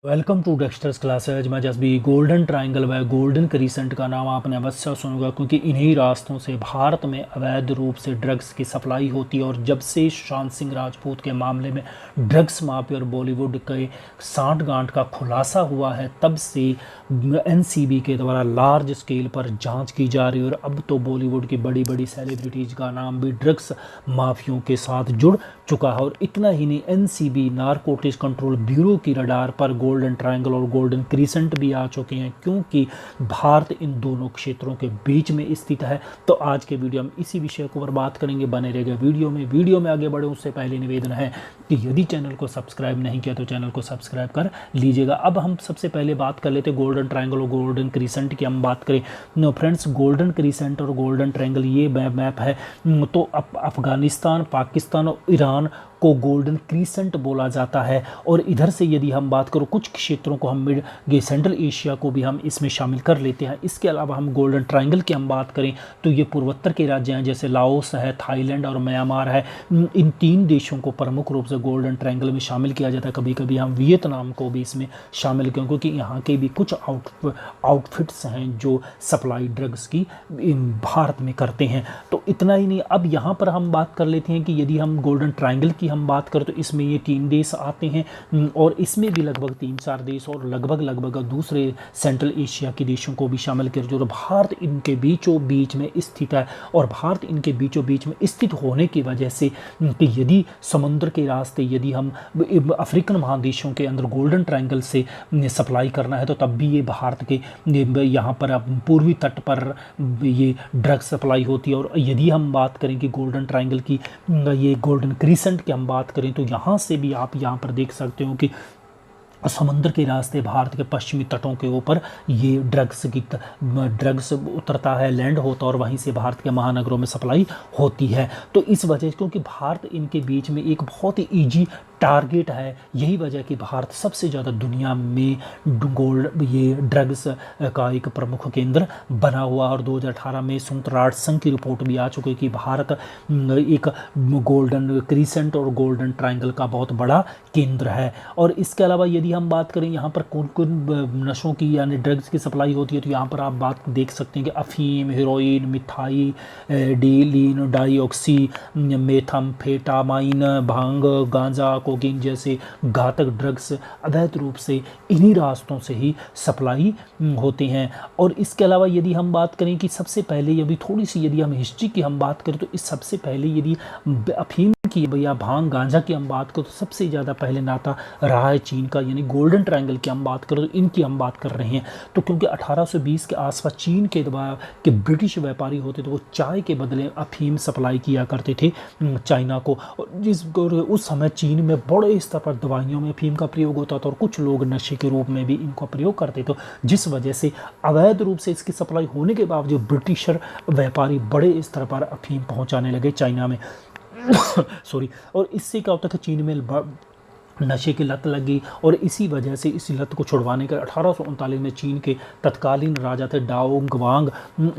Welcome to Dexter's classes. मैं just भी golden triangle व गोल्डन क्रीसेंट का नाम आपने अवश्य सुना क्योंकि इन्हीं रास्तों से भारत में अवैध रूप से ड्रग्स की सप्लाई होती है। और जब से सुशांत सिंह राजपूत के मामले में ड्रग्स माफिया और बॉलीवुड के सांठ-गांठ का खुलासा हुआ है, तब से एनसीबी के द्वारा लार्ज स्केल पर जांच की जा रही है। और अब तो बॉलीवुड की बड़ी बड़ी सेलिब्रिटीज़ का नाम भी ड्रग्स माफियों के साथ जुड़ चुका है। और इतना ही नहीं, एनसीबी नारकोटिक्स कंट्रोल ब्यूरो की रडार पर गोल्डन ट्रायंगल और गोल्डन क्रीसेंट भी आ चुके हैं, क्योंकि भारत इन दोनों क्षेत्रों के बीच में स्थित है। तो आज के वीडियो हम इसी विषय को पर बात करेंगे, बने रहेगा वीडियो में आगे बढ़े उससे पहले निवेदन है कि यदि चैनल को सब्सक्राइब नहीं किया तो चैनल को सब्सक्राइब कर लीजिएगा। अब हम सबसे पहले बात कर लेते हैं गोल्डन ट्रायंगल और गोल्डन क्रीसेंट की। हम बात करें नो फ्रेंड्स, गोल्डन क्रीसेंट और गोल्डन ट्रायंगल ये मैप है। तो अफगानिस्तान, पाकिस्तान और ईरान को गोल्डन क्रीसेंट बोला जाता है। और इधर से यदि हम बात करो, कुछ क्षेत्रों को हम सेंट्रल एशिया को भी हम इसमें शामिल कर लेते हैं। इसके अलावा हम गोल्डन ट्रायंगल की हम बात करें तो ये पूर्वोत्तर के राज्य हैं, जैसे लाओस है, थाईलैंड और म्यांमार है। इन तीन देशों को प्रमुख रूप से गोल्डन ट्रायंगल में शामिल किया जाता है। कभी कभी हम वियतनाम को भी इसमें शामिल किया, क्योंकि यहाँ के भी कुछ आउटफिट्स हैं जो सप्लाई ड्रग्स की भारत में करते हैं। तो इतना ही नहीं, अब यहाँ पर हम बात कर लेते हैं कि यदि हम गोल्डन ट्रायंगल की हम बात करें तो इसमें ये 3 देश आते हैं, और इसमें भी लगभग 3-4 देश और लगभग दूसरे सेंट्रल एशिया के देशों को भी शामिल कर जो भारत इनके बीचों बीच में स्थित है। और भारत इनके बीचों बीच में स्थित होने की वजह से कि यदि समुद्र के रास्ते यदि हम अफ्रीकन महादेशों के अंदर गोल्डन ट्रायंगल से सप्लाई करना है, तो तब भी ये भारत के यहाँ पर पूर्वी तट पर ये ड्रग सप्लाई होती है। और यदि हम बात करें कि गोल्डन ट्रायंगल की, ये गोल्डन क्रीसेंट की हम बात करें तो यहाँ से भी आप यहाँ पर देख सकते हो कि समुद्र के रास्ते भारत के पश्चिमी तटों के ऊपर ये ड्रग्स उतरता है, लैंड होता है और वहीं से भारत के महानगरों में सप्लाई होती है। तो इस वजह से, क्योंकि भारत इनके बीच में एक बहुत ही ईजी टारगेट है, यही वजह कि भारत सबसे ज़्यादा दुनिया में ये ड्रग्स का एक प्रमुख केंद्र बना हुआ। और 2018 में संयुक्त राष्ट्र संघ की रिपोर्ट भी आ चुकी है कि भारत एक गोल्डन क्रीसेंट और गोल्डन ट्रायंगल का बहुत बड़ा केंद्र है। और इसके अलावा यदि हम बात करें यहाँ पर कौन कौन नशों की यानी ड्रग्स की सप्लाई होती है, तो यहाँ पर आप बात देख सकते हैं कि अफीम, हेरोइन, मिथाई, डीलिन, डाईऑक्सी, मेथाम्फेटामाइन, भांग, गांजा, कोकीन जैसे घातक ड्रग्स अवैध रूप से इन्हीं रास्तों से ही सप्लाई होते हैं। और इसके अलावा यदि हम बात करें कि सबसे पहले यदि थोड़ी सी यदि हम हिस्ट्री की हम बात करें तो इस सबसे पहले यदि अफीम की या भांग गांजा की हम बात करें तो सबसे ज़्यादा पहले नाता रहा है चीन का। यानी गोल्डन ट्रायंगल की हम बात करें तो इनकी हम बात कर रहे हैं। तो क्योंकि 1820 के आसपास चीन के द्वारा के ब्रिटिश व्यापारी होते थे, वो चाय के बदले अफीम सप्लाई किया करते थे चाइना को। उस समय चीन में बड़े स्तर पर दवाइयों में अफीम का प्रयोग होता था और कुछ लोग नशे के रूप में भी इनको प्रयोग करते थे, जिस वजह से अवैध रूप से इसकी सप्लाई होने के बावजूद ब्रिटिशर व्यापारी बड़े स्तर पर अफीम पहुंचाने लगे चाइना में। सॉरी। और इससे क्या होता था, चीन में नशे की लत लगी और इसी वजह से इस लत को छुड़वाने के 1839 में चीन के तत्कालीन राजा थे डाओ ग्वांग,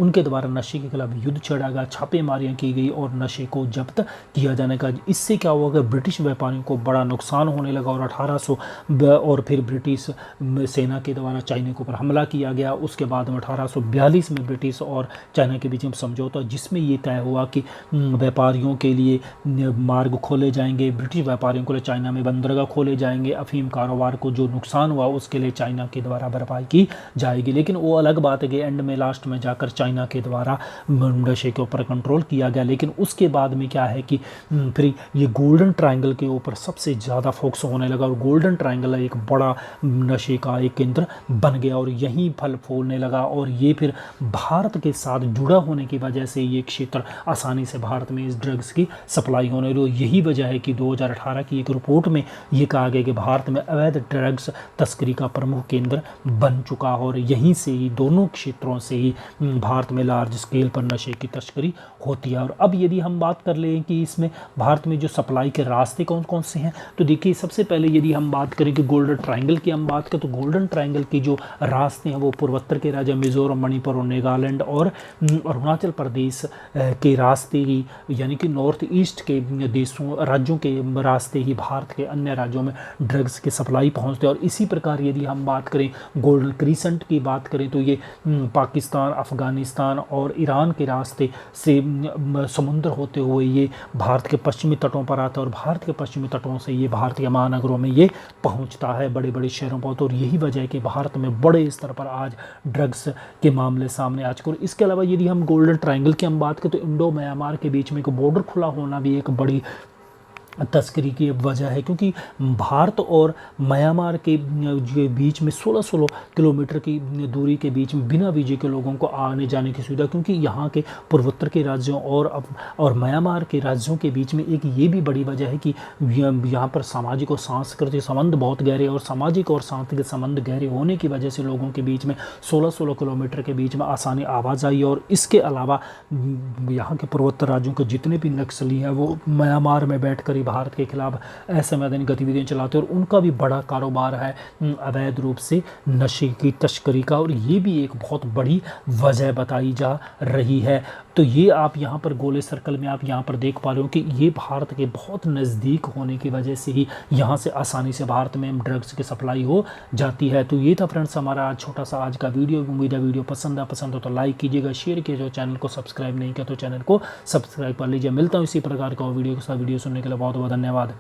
उनके द्वारा नशे के खिलाफ युद्ध छेड़ा गया, छापेमारियां की गई और नशे को जब्त किया जाने का। इससे क्या हुआ कि ब्रिटिश व्यापारियों को बड़ा नुकसान होने लगा और 1800 और फिर ब्रिटिश सेना के द्वारा चाइना के ऊपर हमला किया गया। उसके बाद में 1842 में ब्रिटिश और चाइना के बीच में समझौता, जिसमें ये तय हुआ कि व्यापारियों के लिए मार्ग खोले जाएंगे, ब्रिटिश व्यापारियों के लिए चाइना में बंदरगाह खोले जाएंगे, अफीम कारोबार को जो नुकसान हुआ उसके लिए चाइना के द्वारा भरपाई की जाएगी। लेकिन वो अलग बात है कि एंड में लास्ट में जाकर चाइना के द्वारा नशे के ऊपर कंट्रोल किया गया। लेकिन उसके बाद में क्या है कि फिर ये गोल्डन ट्रायंगल के ऊपर सबसे ज़्यादा फोकस होने लगा और गोल्डन ट्रायंगल एक बड़ा नशे का एक केंद्र बन गया और यहीं फल फूलने लगा। और ये फिर भारत के साथ जुड़ा होने की वजह से ये क्षेत्र आसानी से भारत में इस ड्रग्स की सप्लाई होने लगी। यही वजह है कि 2018 की एक रिपोर्ट में ये कहा गया कि भारत में अवैध ड्रग्स तस्करी का प्रमुख केंद्र बन चुका है और यहीं से ही दोनों क्षेत्रों से ही भारत में लार्ज स्केल पर नशे की तस्करी होती है। और अब यदि हम बात कर लें कि इसमें भारत में जो सप्लाई के रास्ते कौन कौन से हैं, तो देखिए सबसे पहले यदि हम बात करें कि गोल्डन ट्रायंगल की हम बात करें तो गोल्डन ट्रायंगल के जो रास्ते हैं वो पूर्वोत्तर के राज्य मिजोरम, मणिपुर और नागालैंड और अरुणाचल प्रदेश के रास्ते ही, यानी कि नॉर्थ ईस्ट के देशों राज्यों के रास्ते ही भारत के अन्य राज्यों में ड्रग्स की सप्लाई पहुंचते हैं। और इसी प्रकार यदि हम बात करें गोल्डन क्रीसेंट की बात करें तो ये पाकिस्तान, अफ़गानिस्तान और ईरान के रास्ते से समुद्र होते हुए ये भारत के पश्चिमी तटों पर आता है और भारत के पश्चिमी तटों से ये भारत के महानगरों में ये पहुंचता है, बड़े बड़े शहरों पर। और यही वजह है कि भारत में बड़े स्तर पर आज ड्रग्स के मामले सामने आ चुके। और इसके अलावा यदि हम गोल्डन ट्रायंगल की हम बात करें तो इंडो म्यांमार के बीच में एक बॉर्डर खुला होना भी एक बड़ी तस्करी की वजह है, क्योंकि भारत और म्यांमार के बीच में 16-16 किलोमीटर की दूरी के बीच में बिना वीजे के लोगों को आने जाने की सुविधा, क्योंकि यहाँ के पूर्वोत्तर के राज्यों और म्यांमार के राज्यों के बीच में एक ये भी बड़ी वजह है कि यहाँ पर सामाजिक और सांस्कृतिक संबंध बहुत गहरे, और सामाजिक और सांस्कृतिक संबंध गहरे होने की वजह से लोगों के बीच में 16-16 किलोमीटर के बीच में आसानी आवाजाही। और इसके अलावा यहाँ के पूर्वोत्तर राज्यों के जितने भी नक्सली हैं वो म्यांमार में बैठकर भारत के खिलाफ असंवैधानिक गतिविधियां चलाते हैं, और उनका भी बड़ा कारोबार है अवैध रूप से नशे की तस्करी का, और ये भी एक बहुत बड़ी वजह बताई जा रही है। तो ये आप यहाँ पर गोले सर्कल में आप यहाँ पर देख पा रहे हो कि ये भारत के बहुत नज़दीक होने की वजह से ही यहाँ से आसानी से भारत में ड्रग्स की सप्लाई हो जाती है। तो ये था फ्रेंड्स हमारा छोटा सा आज का वीडियो। उम्मीद है वीडियो पसंद हो तो लाइक कीजिएगा, शेयर कीजिएगा, चैनल को सब्सक्राइब नहीं किया तो चैनल को सब्सक्राइब कर लीजिए। मिलता हूँ इसी प्रकार का वीडियो के साथ। वीडियो सुनने के लिए बहुत बहुत धन्यवाद।